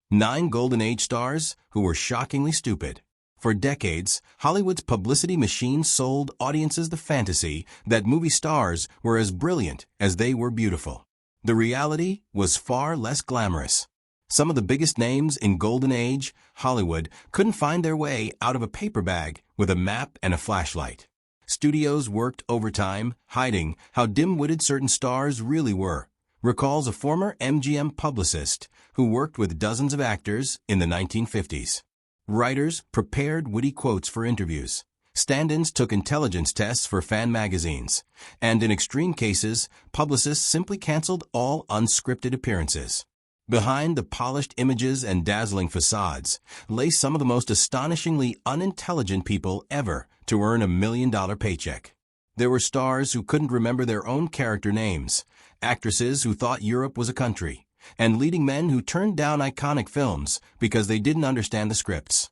9 Golden Age stars who were shockingly stupid. For decades, Hollywood's publicity machine sold audiences the fantasy that movie stars were as brilliant as they were beautiful. The reality was far less glamorous. Some of the biggest names in Golden Age Hollywood couldn't find their way out of a paper bag with a map and a flashlight. Studios worked overtime, hiding how dim-witted certain stars really were, recalls a former MGM publicist who worked with dozens of actors in the 1950s. Writers prepared witty quotes for interviews. Stand-ins took intelligence tests for fan magazines. And in extreme cases, publicists simply canceled all unscripted appearances. Behind the polished images and dazzling facades lay some of the most astonishingly unintelligent people ever to earn $1 million paycheck. There were stars who couldn't remember their own character names, actresses who thought Europe was a country, and leading men who turned down iconic films because they didn't understand the scripts.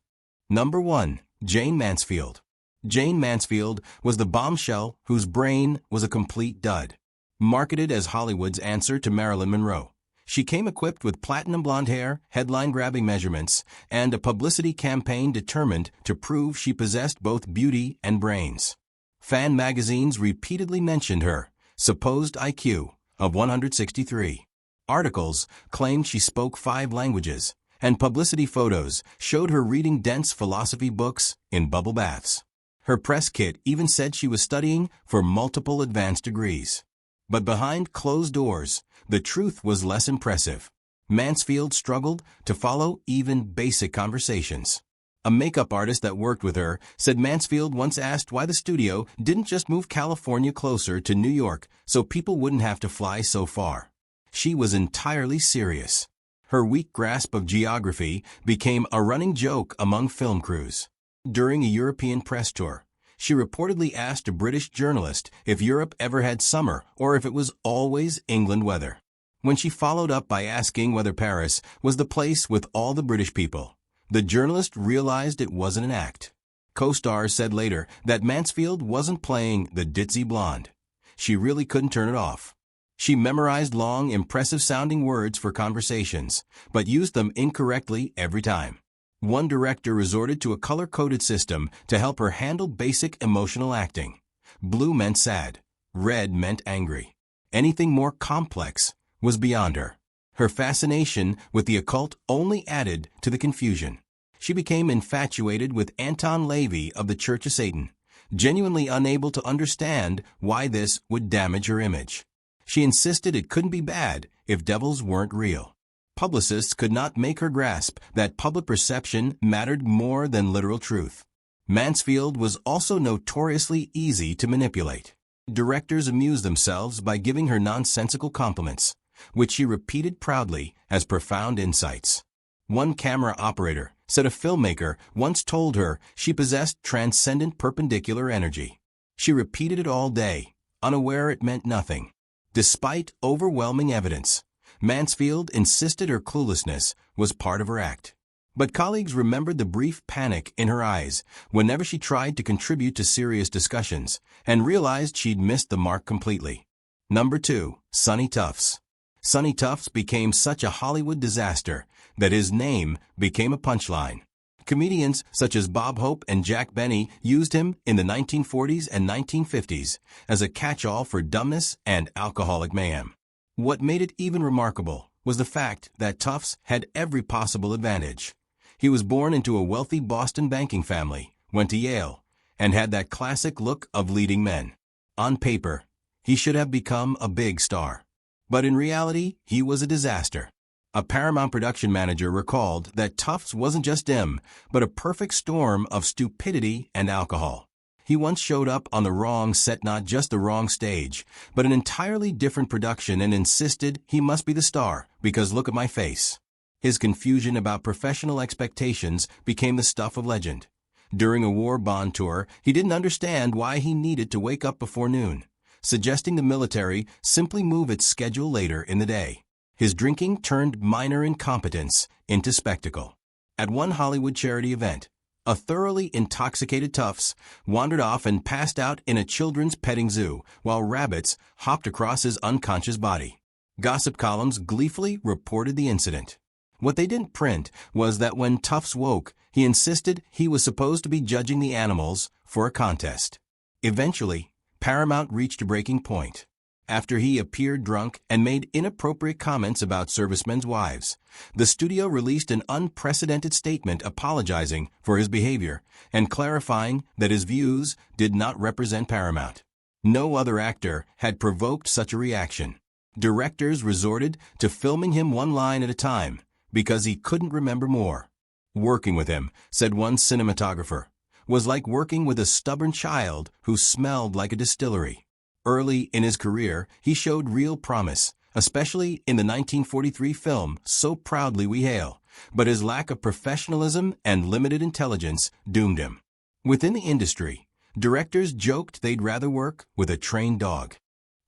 Number 1. Jayne Mansfield. Jayne Mansfield was the bombshell whose brain was a complete dud. Marketed as Hollywood's answer to Marilyn Monroe, she came equipped with platinum blonde hair, headline-grabbing measurements, and a publicity campaign determined to prove she possessed both beauty and brains. Fan magazines repeatedly mentioned her supposed IQ of 163. Articles claimed she spoke 5 languages, and publicity photos showed her reading dense philosophy books in bubble baths. Her press kit even said she was studying for multiple advanced degrees. But behind closed doors, the truth was less impressive. Mansfield struggled to follow even basic conversations. A makeup artist that worked with her said Mansfield once asked why the studio didn't just move California closer to New York so people wouldn't have to fly so far. She was entirely serious. Her weak grasp of geography became a running joke among film crews. During a European press tour, she reportedly asked a British journalist if Europe ever had summer or if it was always England weather. When she followed up by asking whether Paris was the place with all the British people, the journalist realized it wasn't an act. Co-stars said later that Mansfield wasn't playing the ditzy blonde. She really couldn't turn it off. She memorized long, impressive-sounding words for conversations, but used them incorrectly every time. One director resorted to a color-coded system to help her handle basic emotional acting. Blue meant sad. Red meant angry. Anything more complex was beyond her. Her fascination with the occult only added to the confusion. She became infatuated with Anton LaVey of the Church of Satan, genuinely unable to understand why this would damage her image. She insisted it couldn't be bad if devils weren't real. Publicists could not make her grasp that public perception mattered more than literal truth. Mansfield was also notoriously easy to manipulate. Directors amused themselves by giving her nonsensical compliments, which she repeated proudly as profound insights. One camera operator said a filmmaker once told her she possessed transcendent perpendicular energy. She repeated it all day, unaware it meant nothing. Despite overwhelming evidence, Mansfield insisted her cluelessness was part of her act. But colleagues remembered the brief panic in her eyes whenever she tried to contribute to serious discussions and realized she'd missed the mark completely. Number 2. Sonny Tufts. Sonny Tufts became such a Hollywood disaster that his name became a punchline. Comedians such as Bob Hope and Jack Benny used him in the 1940s and 1950s as a catch-all for dumbness and alcoholic mayhem. What made it even remarkable was the fact that Tufts had every possible advantage. He was born into a wealthy Boston banking family, went to Yale, and had that classic look of leading men. On paper, he should have become a big star. But in reality, he was a disaster. A Paramount production manager recalled that Tufts wasn't just dim, but a perfect storm of stupidity and alcohol. He once showed up on the wrong set, not just the wrong stage, but an entirely different production, and insisted he must be the star because look at my face. His confusion about professional expectations became the stuff of legend. During a war bond tour, he didn't understand why he needed to wake up before noon, suggesting the military simply move its schedule later in the day. His drinking turned minor incompetence into spectacle. At one Hollywood charity event, a thoroughly intoxicated Tufts wandered off and passed out in a children's petting zoo while rabbits hopped across his unconscious body. Gossip columns gleefully reported the incident. What they didn't print was that when Tufts woke, he insisted he was supposed to be judging the animals for a contest. Eventually, Paramount reached a breaking point. After he appeared drunk and made inappropriate comments about servicemen's wives, the studio released an unprecedented statement apologizing for his behavior and clarifying that his views did not represent Paramount. No other actor had provoked such a reaction. Directors resorted to filming him one line at a time because he couldn't remember more. Working with him, said one cinematographer, was like working with a stubborn child who smelled like a distillery. Early in his career, he showed real promise, especially in the 1943 film So Proudly We Hail, but his lack of professionalism and limited intelligence doomed him. Within the industry, directors joked they'd rather work with a trained dog.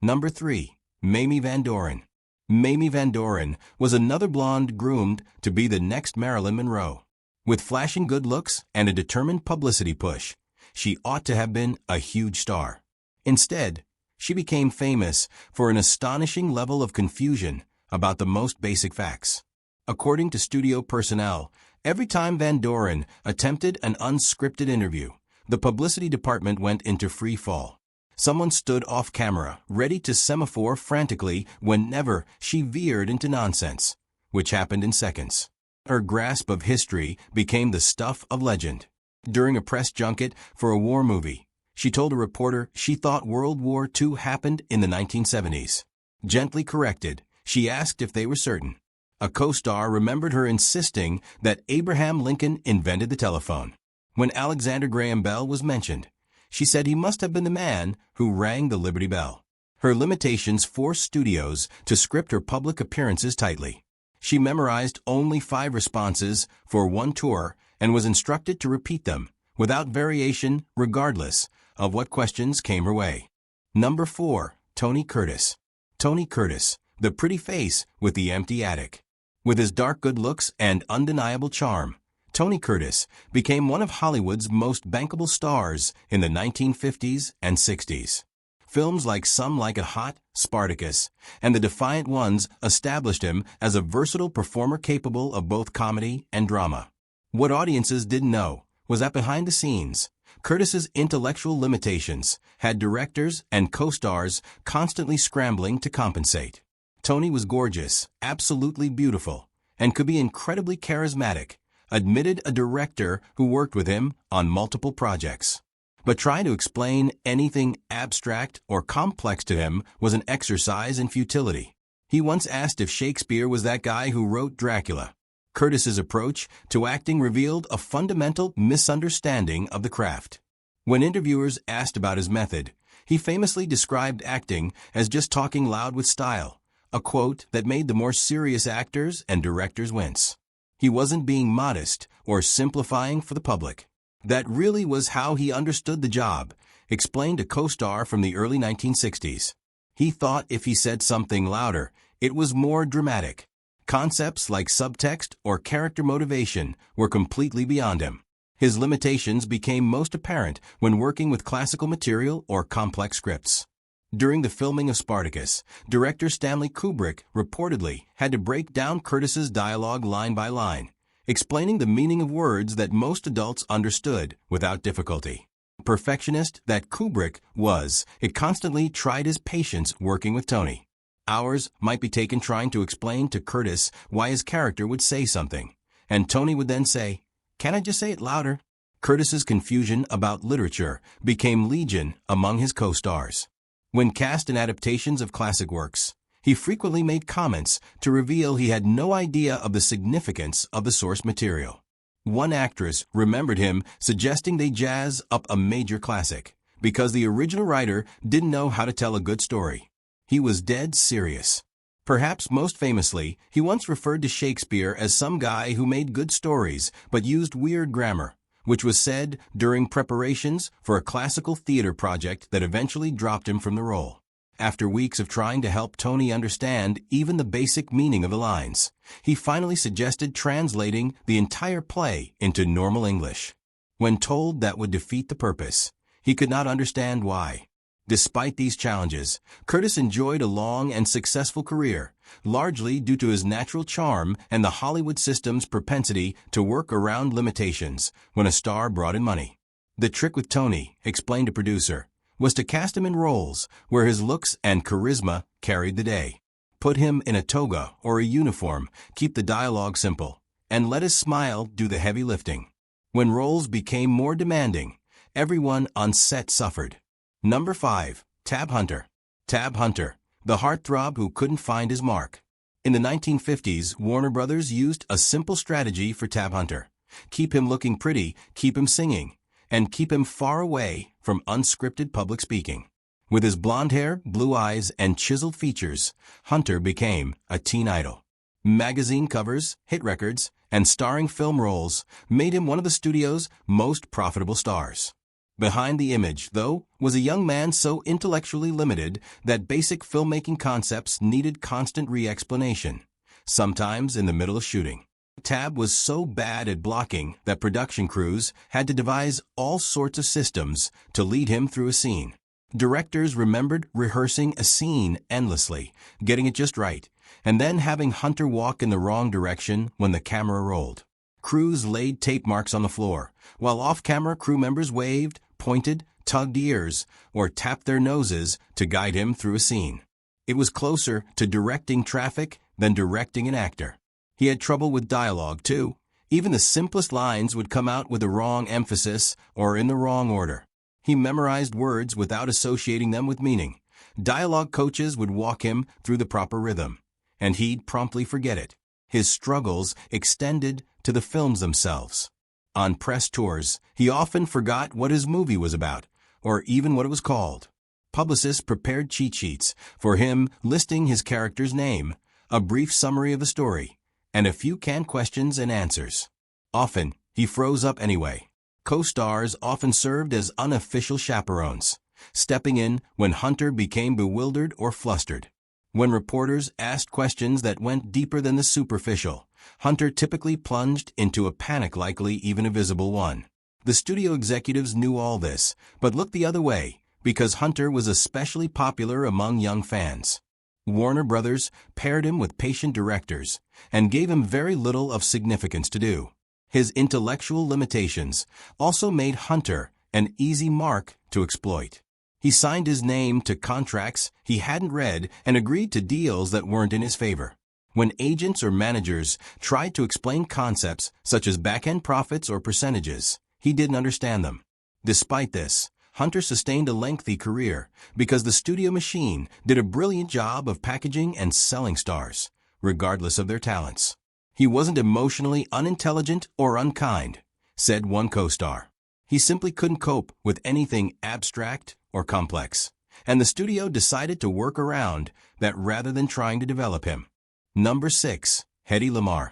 Number 3. Mamie Van Doren. Mamie Van Doren was another blonde groomed to be the next Marilyn Monroe. With flashing good looks and a determined publicity push, she ought to have been a huge star. Instead, she became famous for an astonishing level of confusion about the most basic facts. According to studio personnel, every time Van Doren attempted an unscripted interview, the publicity department went into free fall. Someone stood off camera, ready to semaphore frantically whenever she veered into nonsense, which happened in seconds. Her grasp of history became the stuff of legend. During a press junket for a war movie, she told a reporter she thought World War II happened in the 1970s. Gently corrected, she asked if they were certain. A co-star remembered her insisting that Abraham Lincoln invented the telephone. When Alexander Graham Bell was mentioned, she said he must have been the man who rang the Liberty Bell. Her limitations forced studios to script her public appearances tightly. She memorized only 5 responses for one tour and was instructed to repeat them without variation regardless of what questions came her way. Number 4. Tony Curtis. Tony Curtis, the pretty face with the empty attic. With his dark good looks and undeniable charm, Tony Curtis became one of Hollywood's most bankable stars in the 1950s and 60s. Films like Some Like It Hot, Spartacus, and The Defiant Ones established him as a versatile performer capable of both comedy and drama. What audiences didn't know was that behind the scenes, Curtis's intellectual limitations had directors and co-stars constantly scrambling to compensate. Tony was gorgeous, absolutely beautiful, and could be incredibly charismatic, admitted a director who worked with him on multiple projects. But trying to explain anything abstract or complex to him was an exercise in futility. He once asked if Shakespeare was that guy who wrote Dracula. Curtis's approach to acting revealed a fundamental misunderstanding of the craft. When interviewers asked about his method, he famously described acting as just talking loud with style, a quote that made the more serious actors and directors wince. He wasn't being modest or simplifying for the public. That really was how he understood the job, explained a co-star from the early 1960s. He thought if he said something louder, it was more dramatic. Concepts like subtext or character motivation were completely beyond him. His limitations became most apparent when working with classical material or complex scripts. During the filming of Spartacus, director Stanley Kubrick reportedly had to break down Curtis's dialogue line by line, explaining the meaning of words that most adults understood without difficulty. Perfectionist that Kubrick was, it constantly tried his patience working with Tony. Hours might be taken trying to explain to Curtis why his character would say something, and Tony would then say, "Can't I just say it louder?" Curtis's confusion about literature became legion among his co-stars. When cast in adaptations of classic works, he frequently made comments to reveal he had no idea of the significance of the source material. One actress remembered him suggesting they jazz up a major classic because the original writer didn't know how to tell a good story. He was dead serious. Perhaps most famously, he once referred to Shakespeare as some guy who made good stories but used weird grammar, which was said during preparations for a classical theater project that eventually dropped him from the role. After weeks of trying to help Tony understand even the basic meaning of the lines, he finally suggested translating the entire play into normal English. When told that would defeat the purpose, he could not understand why. Despite these challenges, Curtis enjoyed a long and successful career, largely due to his natural charm and the Hollywood system's propensity to work around limitations when a star brought in money. The trick with Tony, explained a producer, was to cast him in roles where his looks and charisma carried the day. Put him in a toga or a uniform, keep the dialogue simple, and let his smile do the heavy lifting. When roles became more demanding, everyone on set suffered. Number 5. Tab Hunter. Tab Hunter, the heartthrob who couldn't find his mark. In the 1950s, Warner Brothers used a simple strategy for Tab Hunter. Keep him looking pretty, keep him singing, and keep him far away from unscripted public speaking. With his blonde hair, blue eyes, and chiseled features, Hunter became a teen idol. Magazine covers, hit records, and starring film roles made him one of the studio's most profitable stars. Behind the image, though, was a young man so intellectually limited that basic filmmaking concepts needed constant re-explanation, sometimes in the middle of shooting. Tab was so bad at blocking that production crews had to devise all sorts of systems to lead him through a scene. Directors remembered rehearsing a scene endlessly, getting it just right, and then having Hunter walk in the wrong direction when the camera rolled. Crews laid tape marks on the floor, while off-camera crew members waved, pointed, tugged ears, or tapped their noses to guide him through a scene. It was closer to directing traffic than directing an actor. He had trouble with dialogue, too. Even the simplest lines would come out with the wrong emphasis or in the wrong order. He memorized words without associating them with meaning. Dialogue coaches would walk him through the proper rhythm, and he'd promptly forget it. His struggles extended to the films themselves. On press tours, he often forgot what his movie was about, or even what it was called. Publicists prepared cheat sheets for him listing his character's name, a brief summary of the story, and a few canned questions and answers. Often, he froze up anyway. Co-stars often served as unofficial chaperones, stepping in when Hunter became bewildered or flustered. When reporters asked questions that went deeper than the superficial, Hunter typically plunged into a panic, likely even a visible one. The studio executives knew all this, but looked the other way because Hunter was especially popular among young fans. Warner Brothers paired him with patient directors and gave him very little of significance to do. His intellectual limitations also made Hunter an easy mark to exploit. He signed his name to contracts he hadn't read and agreed to deals that weren't in his favor. When agents or managers tried to explain concepts such as back-end profits or percentages, he didn't understand them. Despite this, Hunter sustained a lengthy career because the studio machine did a brilliant job of packaging and selling stars, regardless of their talents. He wasn't emotionally unintelligent or unkind, said one co-star. He simply couldn't cope with anything abstract or complex, and the studio decided to work around that rather than trying to develop him. Number 6. Hedy Lamarr.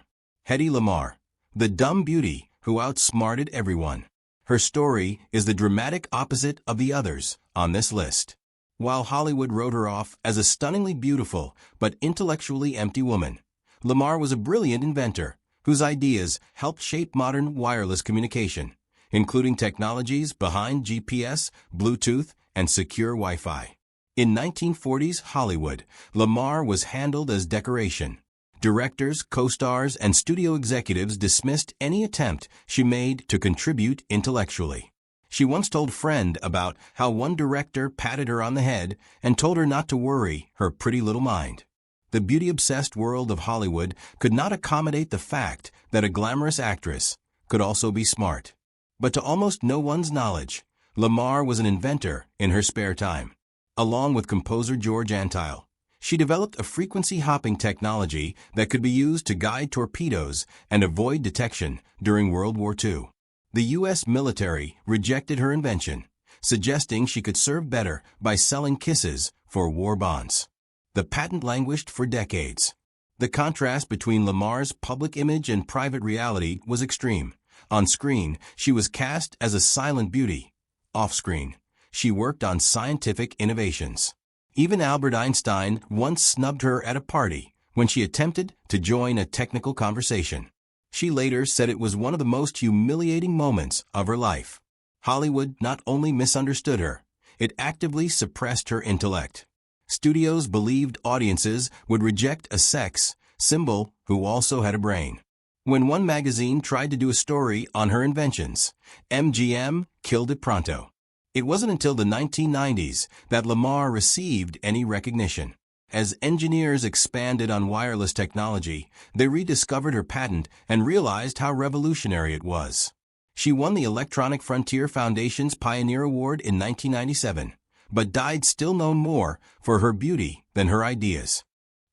Hedy Lamarr, the dumb beauty who outsmarted everyone. Her story is the dramatic opposite of the others on this list. While Hollywood wrote her off as a stunningly beautiful but intellectually empty woman, Lamarr was a brilliant inventor whose ideas helped shape modern wireless communication, including technologies behind GPS, Bluetooth, and secure Wi-Fi. In 1940s Hollywood, Lamarr was handled as decoration. Directors, co-stars, and studio executives dismissed any attempt she made to contribute intellectually. She once told a friend about how one director patted her on the head and told her not to worry her pretty little mind. The beauty-obsessed world of Hollywood could not accommodate the fact that a glamorous actress could also be smart. But to almost no one's knowledge, Lamarr was an inventor in her spare time. Along with composer George Antheil, she developed a frequency-hopping technology that could be used to guide torpedoes and avoid detection during World War II. The U.S. military rejected her invention, suggesting she could serve better by selling kisses for war bonds. The patent languished for decades. The contrast between Lamarr's public image and private reality was extreme. On screen, she was cast as a silent beauty. Off-screen, she worked on scientific innovations. Even Albert Einstein once snubbed her at a party when she attempted to join a technical conversation. She later said it was one of the most humiliating moments of her life. Hollywood not only misunderstood her, it actively suppressed her intellect. Studios believed audiences would reject a sex symbol who also had a brain. When one magazine tried to do a story on her inventions, MGM killed it pronto. It wasn't until the 1990s that Lamarr received any recognition. As engineers expanded on wireless technology, they rediscovered her patent and realized how revolutionary it was. She won the Electronic Frontier Foundation's Pioneer Award in 1997, but died still known more for her beauty than her ideas.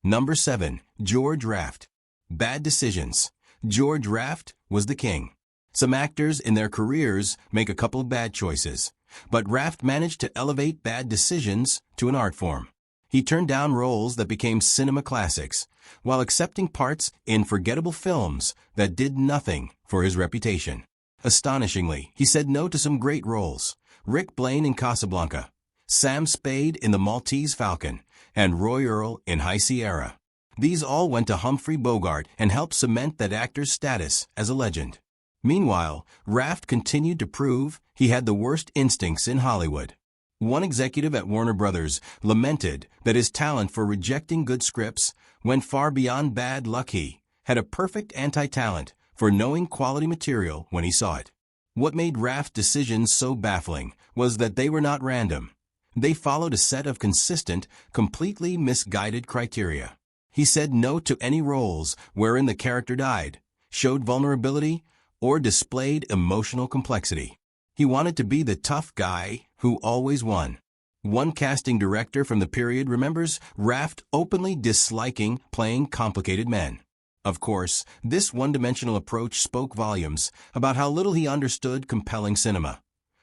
Number 7. George Raft. Bad decisions. George Raft was the king. Some actors in their careers make a couple of bad choices, but Raft managed to elevate bad decisions to an art form. He turned down roles that became cinema classics, while accepting parts in forgettable films that did nothing for his reputation. Astonishingly, he said no to some great roles: Rick Blaine in Casablanca, Sam Spade in The Maltese Falcon, and Roy Earle in High Sierra. These all went to Humphrey Bogart and helped cement that actor's status as a legend. Meanwhile, Raft continued to prove he had the worst instincts in Hollywood. One executive at Warner Brothers lamented that his talent for rejecting good scripts went far beyond bad luck. He had a perfect anti-talent for knowing quality material when he saw it. What made Raft's decisions so baffling was that they were not random. They followed a set of consistent, completely misguided criteria. He said no to any roles wherein the character died, showed vulnerability, or displayed emotional complexity. He wanted to be the tough guy who always won. One casting director from the period remembers Raft openly disliking playing complicated men. Of course, this one-dimensional approach spoke volumes about how little he understood compelling cinema.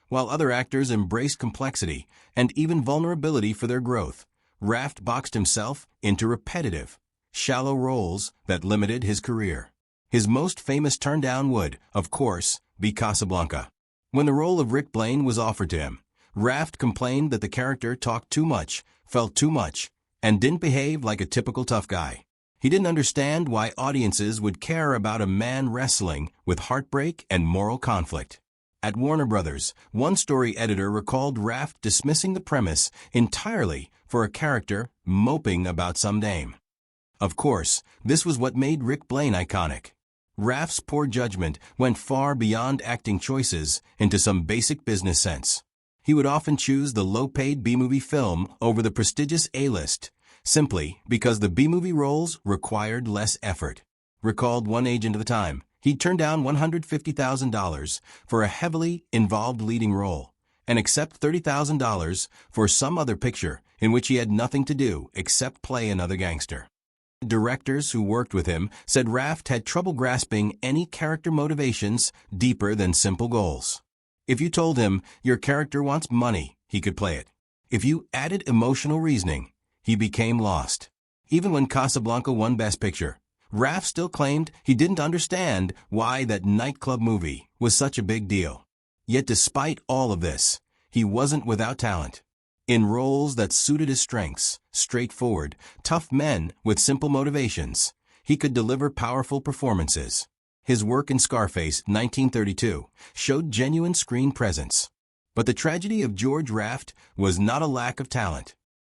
While other actors embraced complexity and even vulnerability for their growth, Raft boxed himself into repetitive, shallow roles that limited his career. His most famous turndown would, of course, be Casablanca. When the role of Rick Blaine was offered to him, Raft complained that the character talked too much, felt too much, and didn't behave like a typical tough guy. He didn't understand why audiences would care about a man wrestling with heartbreak and moral conflict. At Warner Brothers, one story editor recalled Raft dismissing the premise entirely for a character moping about some dame. Of course, this was what made Rick Blaine iconic. Raft's poor judgment went far beyond acting choices into some basic business sense. He would often choose the low-paid B-movie film over the prestigious A-list, simply because the B-movie roles required less effort. Recalled one agent at the time, he'd turn down $150,000 for a heavily involved leading role and accept $30,000 for some other picture in which he had nothing to do except play another gangster. Directors who worked with him said Raft had trouble grasping any character motivations deeper than simple goals. If you told him your character wants money, he could play it. If you added emotional reasoning, he became lost. Even when Casablanca won Best Picture, Raft still claimed he didn't understand why that nightclub movie was such a big deal. Yet despite all of this, he wasn't without talent. In roles that suited his strengths, straightforward, tough men with simple motivations, he could deliver powerful performances. His work in Scarface, 1932, showed genuine screen presence. But the tragedy of George Raft was not a lack of talent.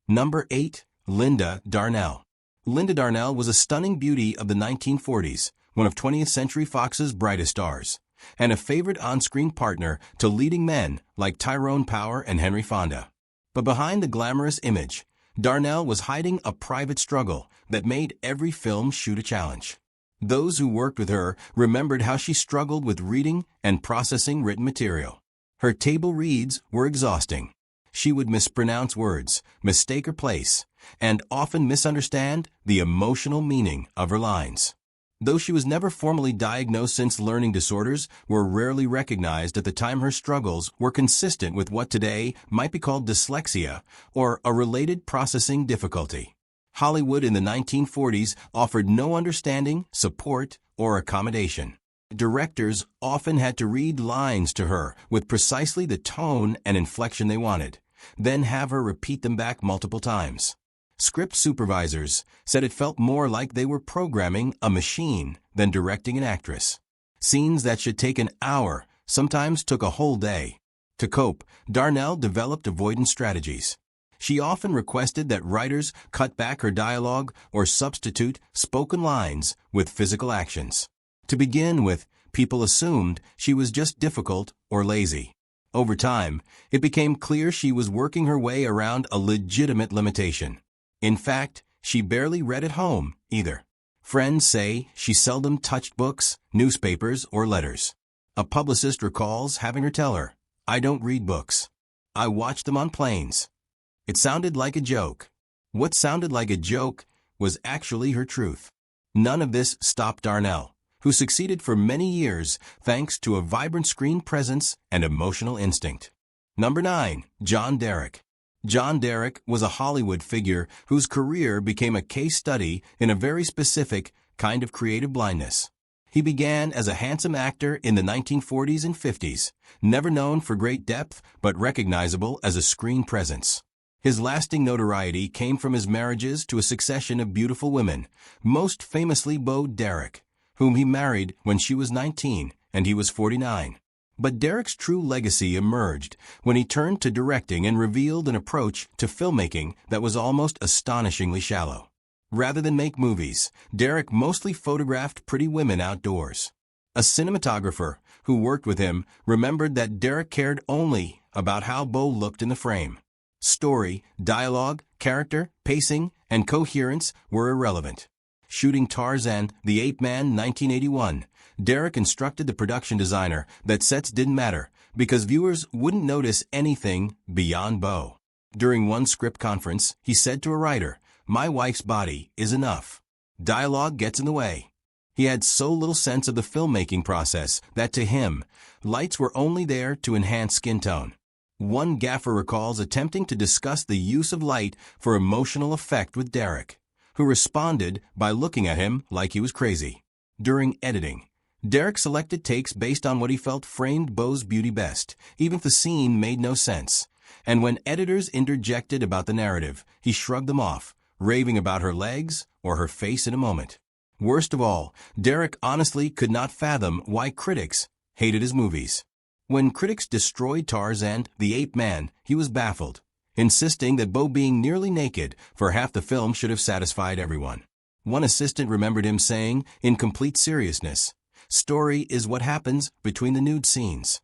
Number 8. Linda Darnell. Linda Darnell was a stunning beauty of the 1940s, one of 20th Century Fox's brightest stars, and a favorite on-screen partner to leading men like Tyrone Power and Henry Fonda. But behind the glamorous image, Darnell was hiding a private struggle that made every film shoot a challenge. Those who worked with her remembered how she struggled with reading and processing written material. Her table reads were exhausting. She would mispronounce words, mistake her place, and often misunderstand the emotional meaning of her lines. Though she was never formally diagnosed, since learning disorders were rarely recognized at the time, her struggles were consistent with what today might be called dyslexia or a related processing difficulty. Hollywood in the 1940s offered no understanding, support, or accommodation. Directors often had to read lines to her with precisely the tone and inflection they wanted, then have her repeat them back multiple times. Script supervisors said it felt more like they were programming a machine than directing an actress. Scenes that should take an hour sometimes took a whole day. To cope, Darnell developed avoidance strategies. She often requested that writers cut back her dialogue or substitute spoken lines with physical actions. To begin with, people assumed she was just difficult or lazy. Over time, it became clear she was working her way around a legitimate limitation. In fact, she barely read at home, either. Friends say she seldom touched books, newspapers, or letters. A publicist recalls having her tell her, "I don't read books. I watch them on planes." It sounded like a joke. What sounded like a joke was actually her truth. None of this stopped Darnell, who succeeded for many years thanks to a vibrant screen presence and emotional instinct. Number 9. John Derek. John Derek was a Hollywood figure whose career became a case study in a very specific kind of creative blindness. He began as a handsome actor in the 1940s and 50s, never known for great depth but recognizable as a screen presence. His lasting notoriety came from his marriages to a succession of beautiful women, most famously Bo Derek, whom he married when she was 19 and he was 49. But Derek's true legacy emerged when he turned to directing and revealed an approach to filmmaking that was almost astonishingly shallow. Rather than make movies, Derek mostly photographed pretty women outdoors. A cinematographer who worked with him remembered that Derek cared only about how Bo looked in the frame. Story, dialogue, character, pacing, and coherence were irrelevant. Shooting Tarzan, the Ape Man, 1981, Derek instructed the production designer that sets didn't matter because viewers wouldn't notice anything beyond Bo. During one script conference, he said to a writer, "My wife's body is enough. Dialogue gets in the way." He had so little sense of the filmmaking process that to him, lights were only there to enhance skin tone. One gaffer recalls attempting to discuss the use of light for emotional effect with Derek, who responded by looking at him like he was crazy. During editing, Derek selected takes based on what he felt framed Bo's beauty best, even if the scene made no sense. And when editors interjected about the narrative, he shrugged them off, raving about her legs or her face in a moment. Worst of all, Derek honestly could not fathom why critics hated his movies. When critics destroyed Tarzan, the Ape Man, he was baffled, insisting that Bo being nearly naked for half the film should have satisfied everyone. One assistant remembered him saying, in complete seriousness, "Story is what happens between the nude scenes."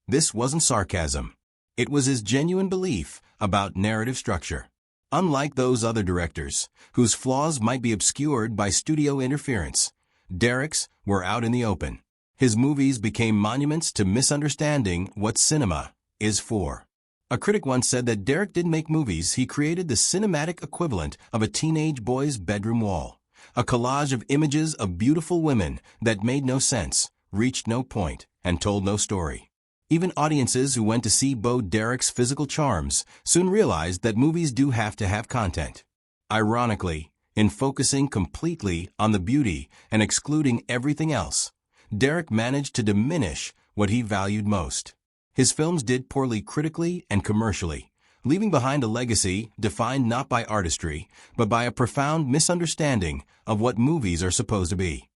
This wasn't sarcasm. It was his genuine belief about narrative structure. Unlike those other directors, whose flaws might be obscured by studio interference, Derek's were out in the open. His movies became monuments to misunderstanding what cinema is for. A critic once said that Derek didn't make movies, he created the cinematic equivalent of a teenage boy's bedroom wall. A collage of images of beautiful women that made no sense, reached no point, and told no story. Even audiences who went to see Bo Derek's physical charms soon realized that movies do have to have content. Ironically, in focusing completely on the beauty and excluding everything else, Derek managed to diminish what he valued most. His films did poorly critically and commercially, leaving behind a legacy defined not by artistry, but by a profound misunderstanding of what movies are supposed to be.